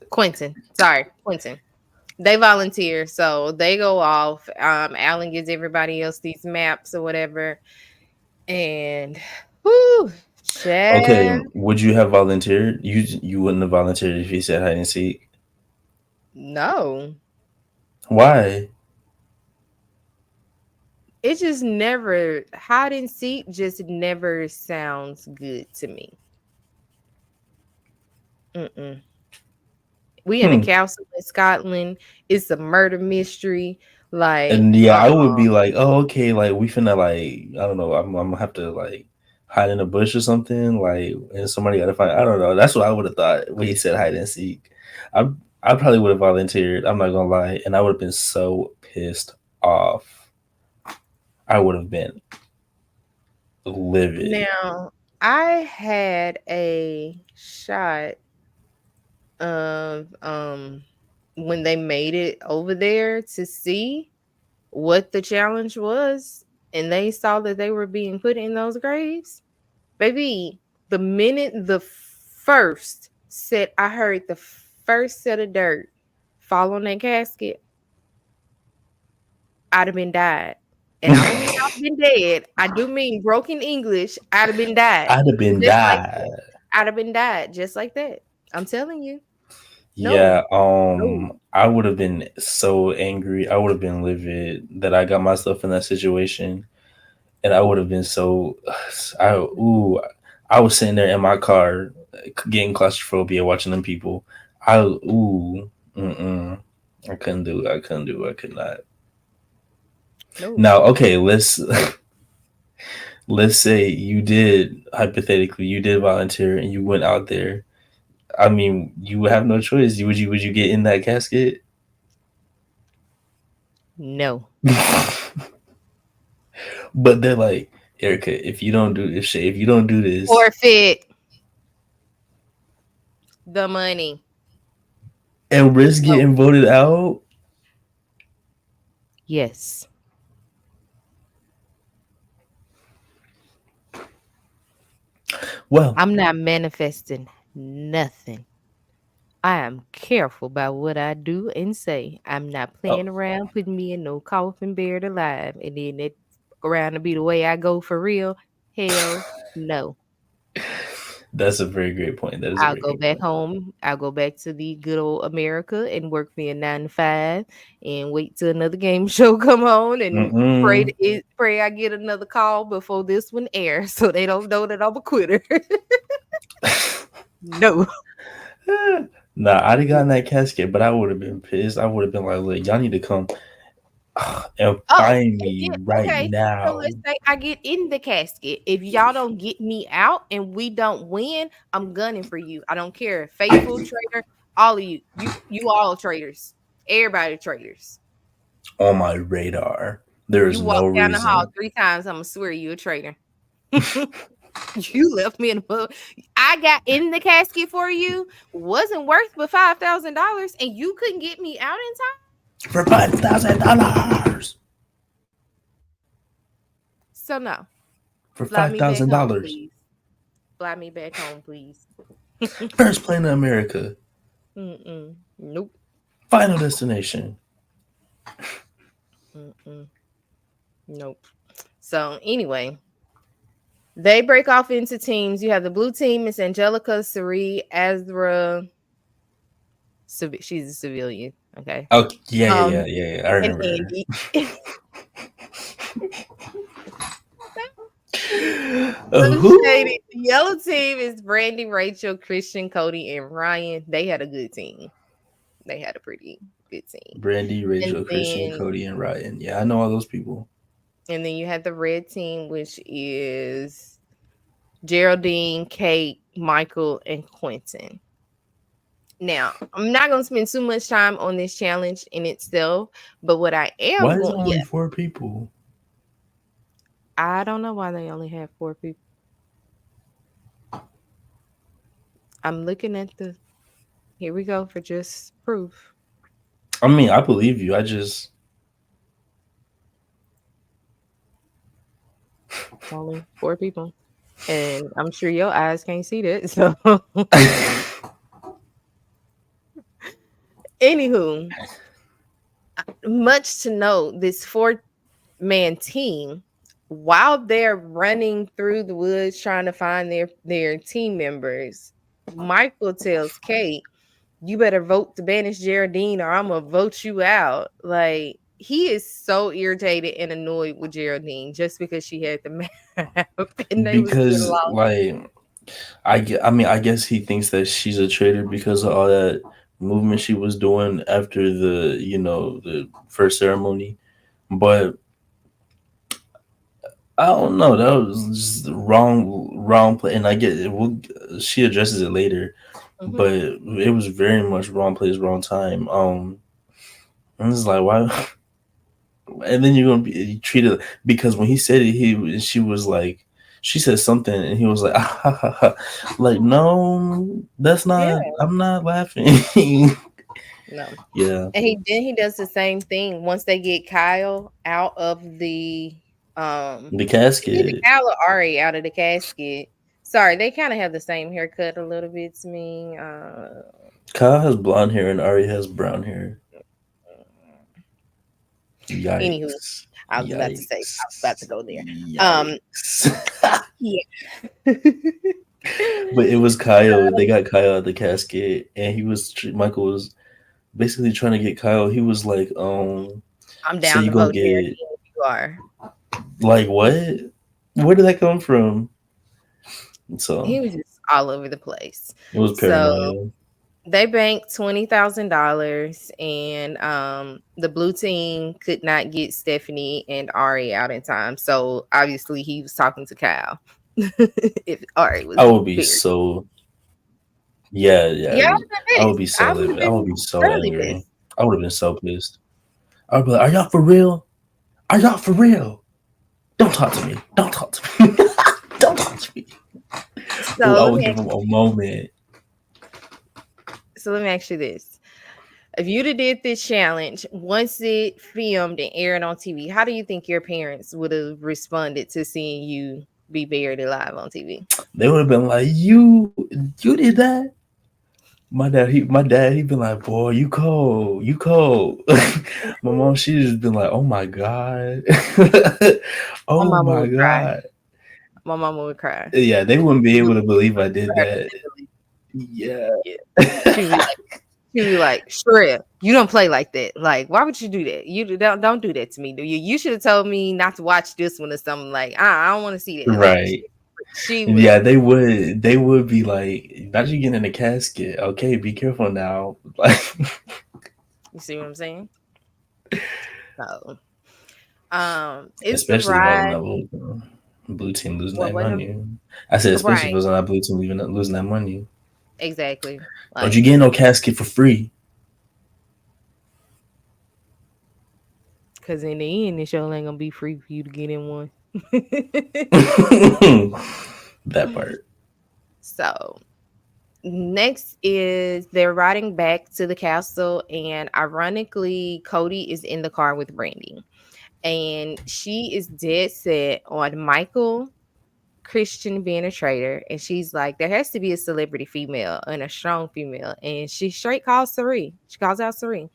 Quentin. Sorry, Quentin. They volunteer, so they go off. Alan gives everybody else these maps or whatever. And whoo, Okay, Chad, would you have volunteered? You wouldn't have volunteered if he said hide and seek. no. Why? It just never hide and seek just never sounds good to me. Mm-mm. We in a Hmm. castle in Scotland. It's a murder mystery. Like, And yeah, I would be like, oh, okay, like we finna like, I don't know, I'm gonna have to like hide in a bush or something, like, and somebody gotta find. I don't know. That's what I would have thought when he said hide and seek. I I probably would have volunteered. I'm not gonna lie, and I would have been so pissed off. I would have been livid. now I had a shot of when they made it over there to see what the challenge was and they saw that they were being put in those graves. Baby, the minute the first set I heard the first set of dirt fall on that casket, I'd have been died. And I don't mean I'd have been dead. I do mean broken English. I'd have been died. I'd have been Just like that. died. I'd have been died just like that. I'm telling you. No, Yeah, no, I would have been so angry. I would have been livid that I got myself in that situation, and I would have been so. I ooh, I was sitting there in my car, getting claustrophobia, watching them people. I ooh, mm-mm. I couldn't do it. I couldn't do it. I could not. no. Now, okay, let's say you did hypothetically you did volunteer and you went out there. I mean, you would have no choice. Would you get in that casket? No. But they're like, Erica, if you don't do this Forfeit the money. and risk No. getting voted out, Yes. well, I'm not manifesting nothing. I am careful about what I do and say. I'm not oh, playing around putting me in no coffin buried alive. And then it around to be the way I go for real. Hell no. that's a very great point. That is a I'll very go great back point. home. I'll go back to the good old America and work me a 9 to 5 and wait till another game show come on and Mm-mm. pray I get another call before this one airs so they don't know that I'm a quitter. No. Nah, I'd have gotten that casket, but I would have been pissed. I would have been like, look, y'all need to come and Oh, find and me then right okay, so now. let's say I get in the casket. If y'all don't get me out and we don't win, I'm gunning for you. I don't care. Faithful trader, all of you. You all traitors. Everybody traitors. On my radar. There You is walk no down the hall reason. 3 times, I'ma swear you a traitor. You left me in the book. I got in the casket for you, wasn't worth but $5,000, and you couldn't get me out in time. For $5,000. So no, For fly me back home, $5,000. please. Fly me back home, please. First plane to America. Mm-mm. Nope. Final destination. Mm-mm. Nope. So anyway, they break off into teams. You have the blue team. It's Angelica, Sari, Azra. She's a civilian. Okay. Oh yeah, yeah, yeah, Um, yeah, yeah. I and remember her. Andy. So Who? shady. The yellow team is Brandy, Rachel, Christian, Cody, and Ryan. They had a good team. They had a pretty good team. Brandy, And Rachel, Christian, then Cody, and Ryan. Yeah, I know all those people. you had the red team, which is Geraldine, Kate, Michael, and Quentin. Now, I'm not gonna spend too much time on this challenge in itself, but what I Why am is going, it yeah, only four people? I don't know why they only have 4 people. I'm looking at the. Here we go for just proof. I mean, I believe you. I just Only 4 people. And I'm sure your eyes can't see that. So, anywho, much to know, this 4-man team, while they're running through the woods trying to find their team members, Michael tells Kate, "You better vote to banish Geraldine, or I'm gonna vote you out." Like he is so irritated and annoyed with Geraldine just because she had the map and they was getting because lost. like I mean, I guess he thinks that she's a traitor because of all that movement she was doing after the first ceremony. But I don't know. That was just the wrong play. And I get it. She addresses it later, Mhm. but it was very much wrong place, wrong time. And it's like why? And then you're gonna be treated because when he said it, she was like, she said something, and he was like, ah, ha, ha, ha. Like no, that's Yeah, not. I'm not laughing. no. Yeah, And he does the same thing once they get Kyle out of the the either casket. Kyle or Ari out of the casket. Sorry, they kind of have the same haircut a little bit to me. Kyle has blonde hair and Ari has brown hair. Anywho, Yikes! I was about to say, I was about to Yikes! go there. Yikes! Yeah. But it was Kyle. They got Kyle at the casket, and Michael was basically trying to get Kyle. He was like, I'm so down you to gonna vote there get again if you are. like what? Where did that come from? So He was just all over the place. it was So paranoia. they banked $20,000, and the blue team could not get Stephanie and Ari out in time. So obviously he was talking to Kyle. If Ari I was would be buried. so yeah, yeah. Yeah, I would have I been would pissed. be so I would have livid. I would been be so thoroughly angry. pissed. I would have been so pissed. I would be like, "Are y'all for real? Are y'all for real? Don't talk to me. Don't talk to me. Don't talk to me." Oh, So I let would me give ask him a moment. so let me ask you this. If you'd have did this challenge once it filmed and aired on TV, how do you think your parents would have responded to seeing you be buried alive on TV? They would have been like, you did that?" My dad, he'd been like, "Boy, you cold, you cold." My mom, she just been like, "Oh my god, My oh mama my would cry. god." My mama would cry. Yeah, they wouldn't be able to believe I For did her to that. believe. Yeah. Yeah. She was She was like, Shreya, you don't play like that. Like, why would you do that? Don't do that to me, do you? You should have told me not to watch this one or something. Like, I don't want to see that. Like, Right. she Yeah, was. they would be like, not you getting in a casket. Okay, be careful now. Like You see what I'm saying? So, it's the especially if I was ride. not blue team losing What that was money. I said especially if right? it was on that blue team losing that money. Exactly. Don't you Like, get no casket for free. because in the end, the show ain't gonna be free for you to get in one. That part. So next is they're riding back to the castle, and ironically, Cody is in the car with Brandy, and she is dead set on Michael Christian being a traitor, and she's like, there has to be a celebrity female and a strong female, and she straight calls Sari. She calls out Sari.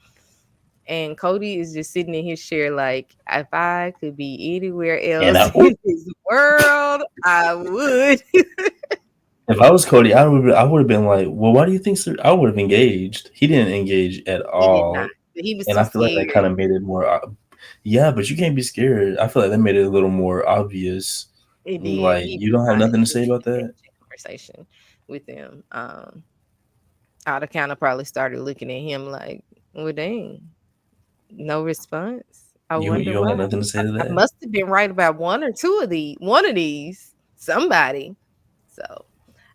And Cody is just sitting in his chair, like, if I could be anywhere And else in this world, I would. if I was Cody, I would have been like, well, why do you think I would have engaged? He didn't engage at He did not. all, He was and too I feel like that kind scared. of made it more. Yeah, but you can't be scared. I feel like that made it a little more obvious. It did. Like He you was don't have not nothing to say engaging about in that that. conversation with them. I'd have kind of probably started looking at him like, well, dang, no response. I You wonder don't why. got nothing to say to I that. must have been right about one of these, somebody. So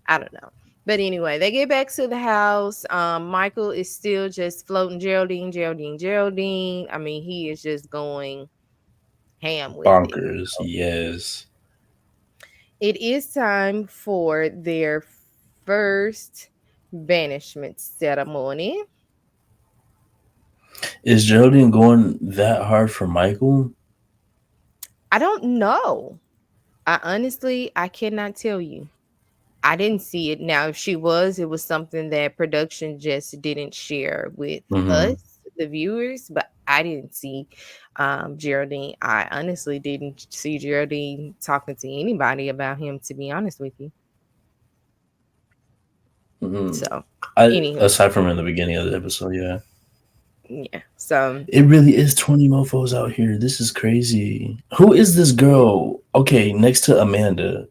I don't know. But anyway, they get back to the house. Michael is still just floating Geraldine, Geraldine, Geraldine. I mean, he is just going ham with it. Bonkers. Yes. It is time for their first banishment ceremony. Is Geraldine going that hard for Michael? I don't know. I cannot tell you. I didn't see it. Now, if she was, it was something that production just didn't share with Mm-hmm. us, the viewers, but I didn't see Geraldine. I honestly didn't see Geraldine talking to anybody about him, to be honest with you. Mm-hmm. So, I anywho, aside from in the beginning of the episode, yeah. yeah. So, It really is 20 mofos out here. This is crazy. Who is this girl? Okay, next to Amanda.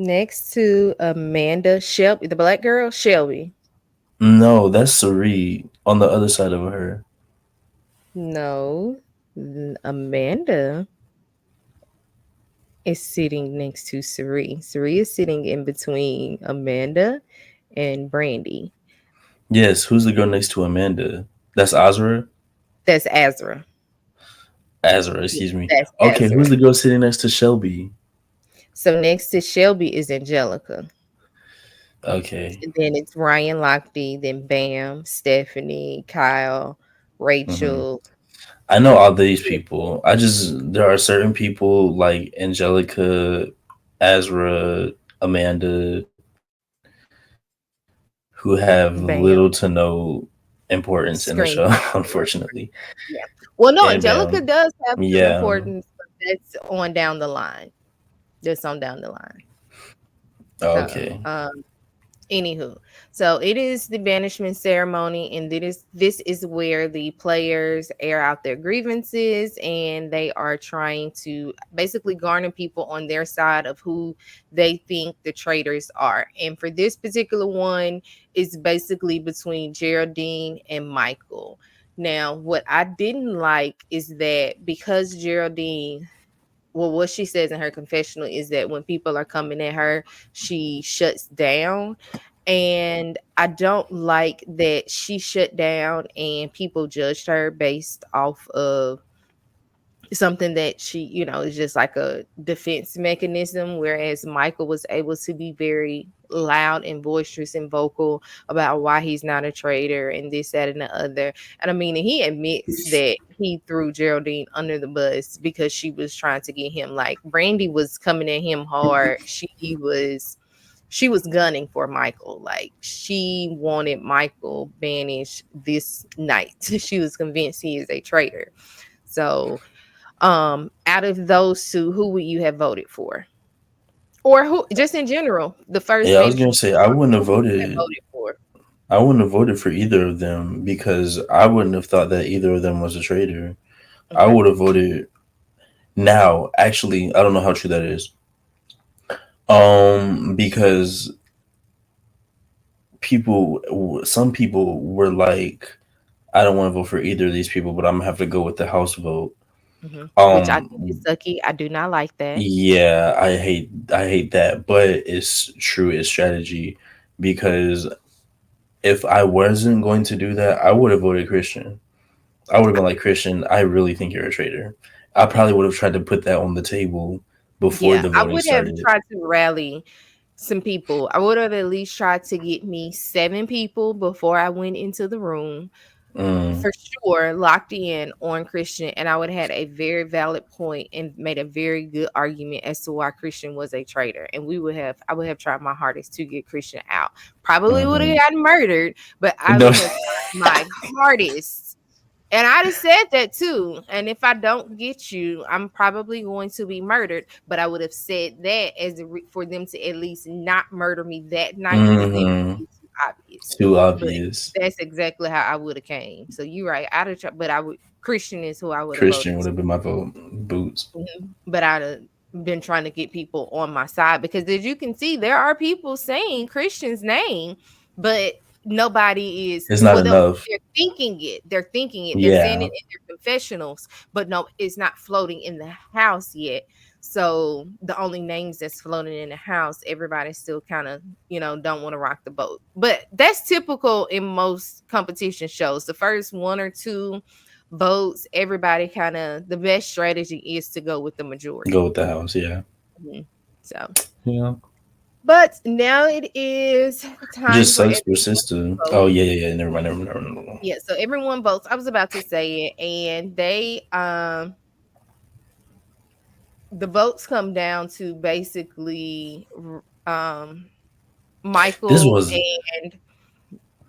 next to Amanda Shelby, the black girl, Shelby. No, that's Sari on the other side of her. No, Amanda is sitting next to Sari. Sari is sitting in between Amanda and Brandy. Yes, who's the girl next to Amanda? That's Azra? That's Azra. Azra, Yeah, excuse me. that's Okay, Azra. who's the girl sitting next to Shelby? So next to Shelby is Angelica. Okay. And then it's Ryan Lochte, then Bam, Stephanie, Kyle, Hmm. Rachel. I know all these people. There are certain people like Angelica, Azra, Amanda, who have little to no Bam. importance in the show, Screen time. unfortunately. Yeah. And Well, no, Bam. Angelica does have some Yeah. importance, but that's on down the line. Just on down the line. So, Okay. anywho, so it is the banishment ceremony, and this is where the players air out their grievances, and they are trying to basically garner people on their side of who they think the traitors are. And for this particular one, it's basically between Geraldine and Michael. Now, what I didn't like is that because Geraldine, well, what she says in her confessional is that when people are coming at her, she shuts down. And I don't like that she shut down and people judged her based off of something that she, is just like a defense mechanism, whereas Michael was able to be very loud and boisterous and vocal about why he's not a traitor and this, that, and the other. And I mean, and he admits that he threw Geraldine under the bus because she was trying to get him. Like, Brandy was coming at him hard. She was gunning for Michael. Like, she wanted Michael banished this night. She was convinced he is a traitor. So out of those two, who would you have voted for? Or who, just in general, the first Yeah, I was gonna banishment say ceremony, who would you have voted for? I wouldn't have voted for either of them because I wouldn't have thought that either of them was a traitor. I Okay. would have voted now. Actually, I don't know how true that is. Because some people were like, I don't want to vote for either of these people, but I'm gonna have to go with the House vote. Which I think is Um, sucky. I do not like that. yeah, I hate that, but it's true. It's strategy because if I wasn't going to do that, I would have voted Christian. I would have been like, Christian, I really think you're a traitor. I probably would have tried to put that on the table before Yeah, the I voting would have started. tried to rally some people. I would have at least tried to get me 7 people before I went into the room, Mm, for sure, locked in on Christian, and I would have had a very valid point and made a very good argument as to why Christian was a traitor. And I would have tried my hardest to get Christian out. Probably would have hmm. gotten murdered, but I No. would have tried my hardest. And I'd have said that too. And if I don't get you, I'm probably going to be murdered. But I would have said that for them to at least not murder me that night because then it Hmm. would be too obvious. Too But obvious. that's exactly how I would have came. So you're right. I'd have tried, but I would. Christian is who I would have Christian voted. would have been my vote. Boots. But I'd have been trying to get people on my side because, as you can see, there are people saying Christian's name, but nobody is. It's not Well, enough. they're thinking it. They're thinking it. They're saying Yeah. it in their confessionals, but no, it's not floating in the house yet. So the only names that's floating in the house, everybody still kind of, don't want to rock the boat. But that's typical in most competition shows. The first one or two votes, everybody kind of, the best strategy is to go with the Go majority. with the house. Yeah. Mhm. So, Yeah. but now it is It time just for sucks for everyone sister. to vote. Oh yeah, yeah, yeah. Never mind. Never mind. Never mind. Never mind. Yeah, so everyone votes. I was about to say it, and the votes come down to basically This Michael was and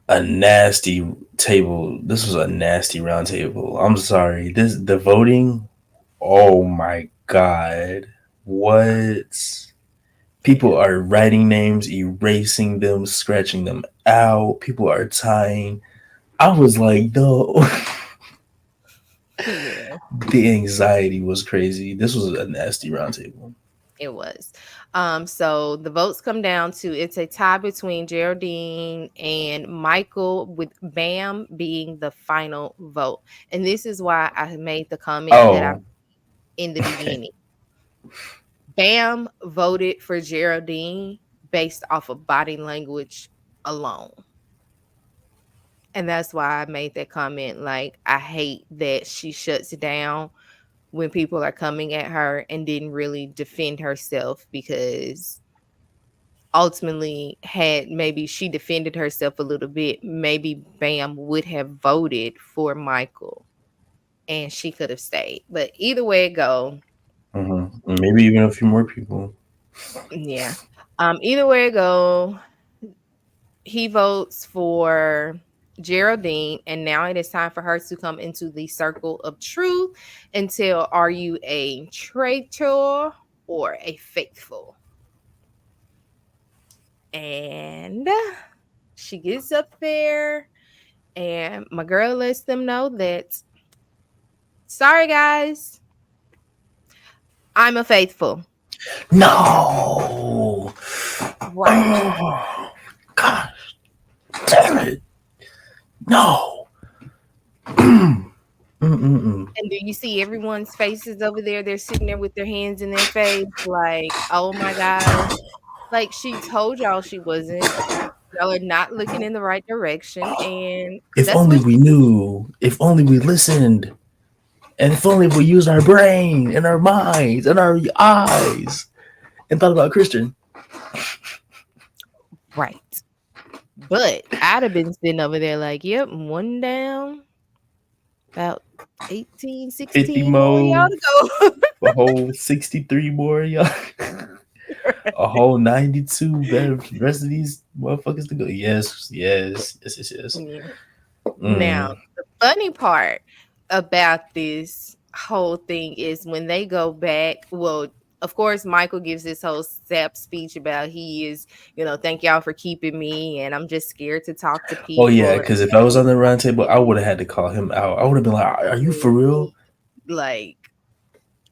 a nasty table. This was a nasty round table. I'm sorry. The voting. Oh my god. What? People yeah, are writing names, erasing them, scratching them out. People are tying. I was like, no. yeah. The anxiety was crazy. This was a nasty roundtable. It was. So the votes come down to, it's a tie between Geraldine and Michael, with Bam being the final vote. And this is why I made the comment that I Oh, in the okay. beginning. Bam voted for Geraldine based off of body language alone. And that's why I made that comment. Like, I hate that she shuts down when people are coming at her and didn't really defend herself, because ultimately, had maybe she defended herself a little bit, maybe Bam would have voted for Michael and she could have stayed. But either way it go, Maybe even a few more people. yeah. Either way it go, he votes for Geraldine, and now it is time for her to come into the circle of truth and tell, are you a traitor or a faithful. And she gets up there, and my girl lets them know that, sorry guys, I'm a faithful. No. Right. Oh, God damn it. No. Mm-mm-mm. And do you see everyone's faces over there? They're sitting there with their hands in their face, like, oh my gosh. Like, she told y'all she wasn't. Y'all are not looking in the right direction. And If that's only what we she knew. If only we listened. And if only we used our brain and our minds and our eyes and thought about Christian. right. But I'd have been sitting over there like, yep, one down, about 18, 50 16 more y'all mo, to a whole 63 more, y'all. go. A whole 92 better rest of these motherfuckers to go. Yes, yes, yes, yes, yes. Yeah. Now, Mm. the funny part about this whole thing is when they go back, well, of course, Michael gives this whole sap speech about he is, thank y'all for keeping me, and I'm just scared to talk to Oh yeah, people. And because if I was on the round table, I would have had to call him out. I would have been like, "Are you for real?" like,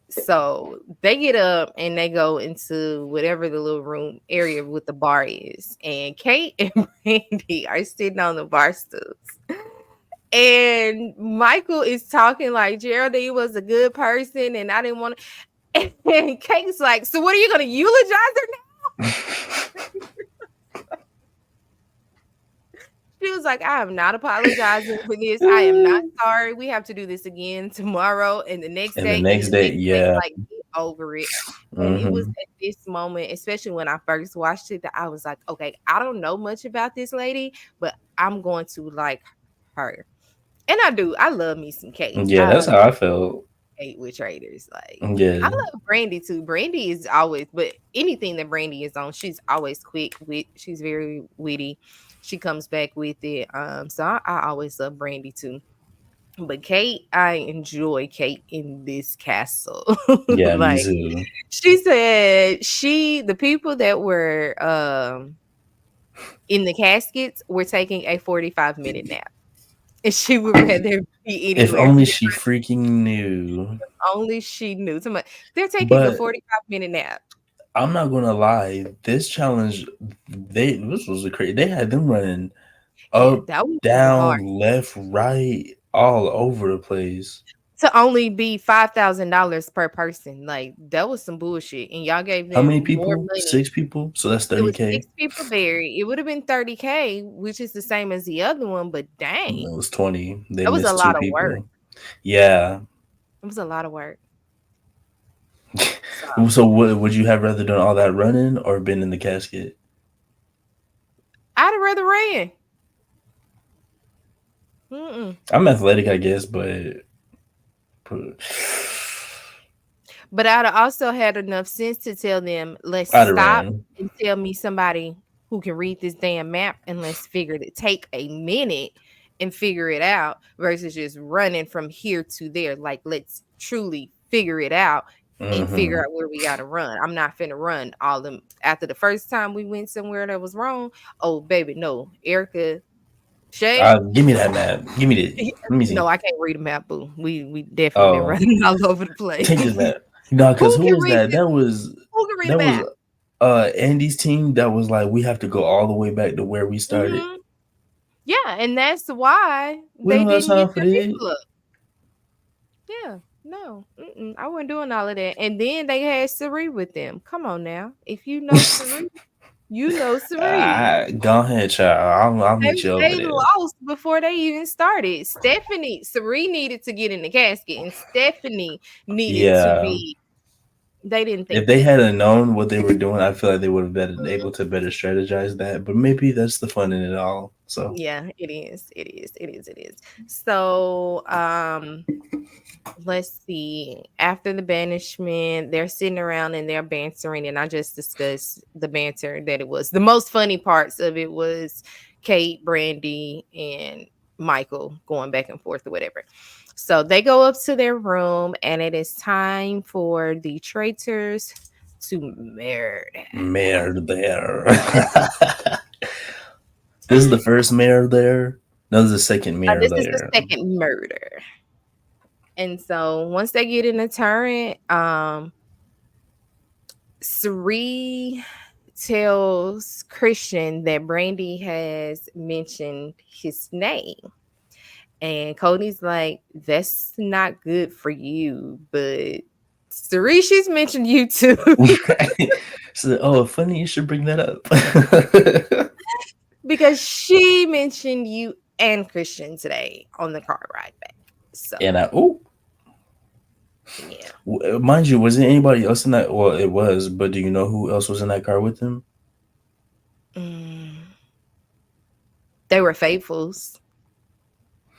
so they get up and they go into whatever the little room area with the bar is, and Kate and Brandy are sitting on the bar stools. And Michael is talking like Geraldine was a good person and I didn't want to. And Kate's like, so what are you going to eulogize her now? She was like, I am not apologizing for this. I am not sorry. We have to do this again tomorrow and the next And the day and next the day, next day. yeah. Like, get over it. And it was Hmm. at this moment, especially when I first watched it, that I was like, okay, I don't know much about this lady, but I'm going to like her. And I do. I love me some Kate. Yeah, I that's love how I felt. Kate with Traitors. Like, I Yeah, love Brandy too. Brandy is always, but anything that Brandy is on, she's always quick wit. She's very witty. She comes back with it. So I always love Brandy too. But Kate, I enjoy Kate in this castle. yeah, me Like, too. she said the people that were in the caskets were taking a 45-minute nap. And she would rather be If anywhere. only she freaking knew. Only she knew. They're taking a But 45-minute nap. I'm not gonna lie, this challenge, this was a crazy. They had them running Yeah, up, that was even hard. down, left, right, all over the place. To only be $5,000 per person. Like, that was some bullshit. And y'all gave How many them more people? money. 6 people. So that's It was 30K. 6 people there. It would have been 30K, which is the same as the other one, but No, dang, it was 20. They that was a missed two lot of work. people. Yeah. It was a lot of work. So So would you have rather done all that running or been in the casket? I'd have rather ran. Mm-mm. I'm athletic, I guess, but But I'd have also had enough sense to tell them, let's I'd have stop ran. and tell me somebody who can read this damn map and let's figure it. Take a minute and figure it out versus just running from here to there. Like, let's truly figure it out and figure Hmm. out where we gotta run. I'm not finna run all them after the first time we went somewhere that was wrong. Oh baby, no. Erica, Shay. Give me that map. Give me the. Let me see. No, I can't read a map, boo. We definitely been Oh, running all over the place. take this map. No, because Who who can was read that? this? Who can read a That was map? Andy's team. That was like we have to go all the way back to where we started. Mhm. Yeah, and that's why We they don't got didn't get time for their that. people up. Yeah, no, I wasn't doing all of that. And then they had Sari with them. Come on now, if you know Sari, you know Sari. Go ahead, child. I'll They meet you over they there. lost before they even started. Sari needed to get in the casket, and Stephanie needed to Yeah. be. They didn't If think they that had through. known what they were doing, I feel like they would have been Mhm. able to better strategize that. But maybe that's the fun in it all. So Yeah, it is. It is. It is. It is. So, let's see. After the banishment, they're sitting around and they're bantering, and I just discussed the banter that it was. The most funny parts of it was Kate, Brandy, and Michael going back and forth or whatever. So they go up to their room, and it is time for the traitors to murder. Mayor there. This is the first mayor there. No, this is the second mayor This is the there. second murder. And so once they get in the turret, Sri tells Christian that Brandy has mentioned his name. And Cody's like, that's not good for you, but Sri, she's mentioned you too. So, oh, funny you should bring that up. Because she mentioned you and Christian today on the car ride back. So And oh, yeah. mind you, was there anybody else in that? Well, it was, but do you know who else was in that car with him? Mm. They were faithfuls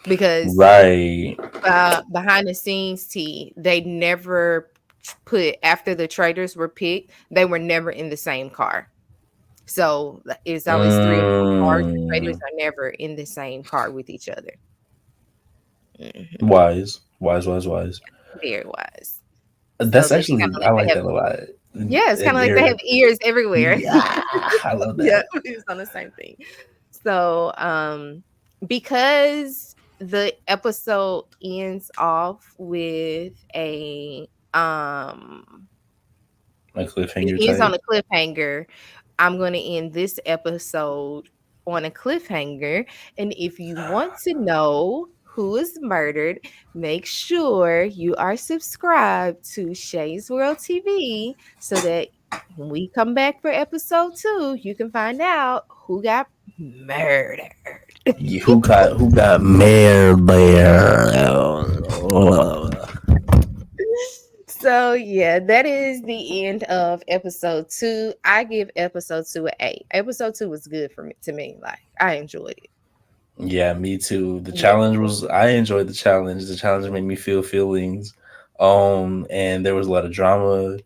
because Right. behind the scenes, they never put after the traitors were picked, they were never in the same car. So it's always 3 or 4 cars. The traitors Mm, are never in the same car with each other. Mhm. wise, wise, wise, wise. Very wise. So That's it's kind actually of I like they like have that a lot. yeah, it's kind And of like they here, have ears everywhere. yeah, I love Yeah, that. it's on the same thing. So, because the episode ends off with My it cliffhanger ends on type. a cliffhanger, I'm going to end this episode on a cliffhanger. And if you want to know who is murdered, make sure you are subscribed to Shay's World TV so that when we come back for episode 2, you can find out who got murdered. Who got mayor there? So yeah, that is the end of episode 2. I give episode 2 an 8. Episode 2 was good for me to me. Like I enjoyed it. Yeah, me too. The Yeah. challenge was I enjoyed the challenge. The challenge made me feel feelings. And there was a lot of drama.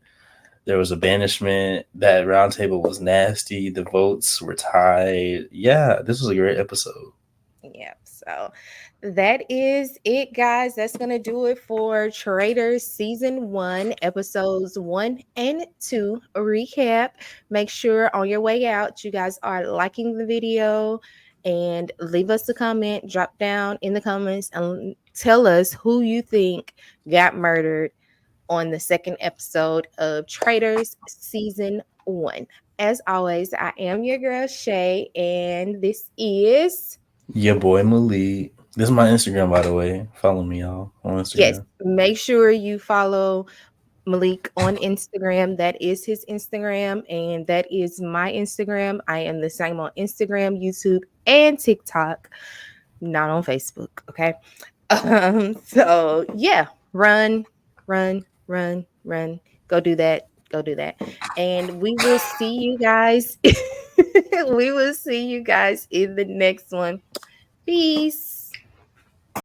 There was a banishment. That round table was nasty. The votes were tied. Yeah, this was a great episode. Yep. So that is it, guys. That's gonna do it for Traitors season 1, episodes 1 and 2 recap. Make sure on your way out, you guys are liking the video and leave us a comment. Drop down in the comments and tell us who you think got murdered on the second episode of Traitors season 1. As always, I am your girl Shay, and this is Your boy Malik. This is my Instagram, by the way. Follow me, y'all, on yes. Instagram. Make sure you follow Malik on Instagram. That is his Instagram, and that is my Instagram. I am the same on Instagram, YouTube, and TikTok, not on Facebook. Okay. So yeah, run, run, run, run. Go do that. Go do that. And we will see you guys. We will see you guys in the next one. Peace.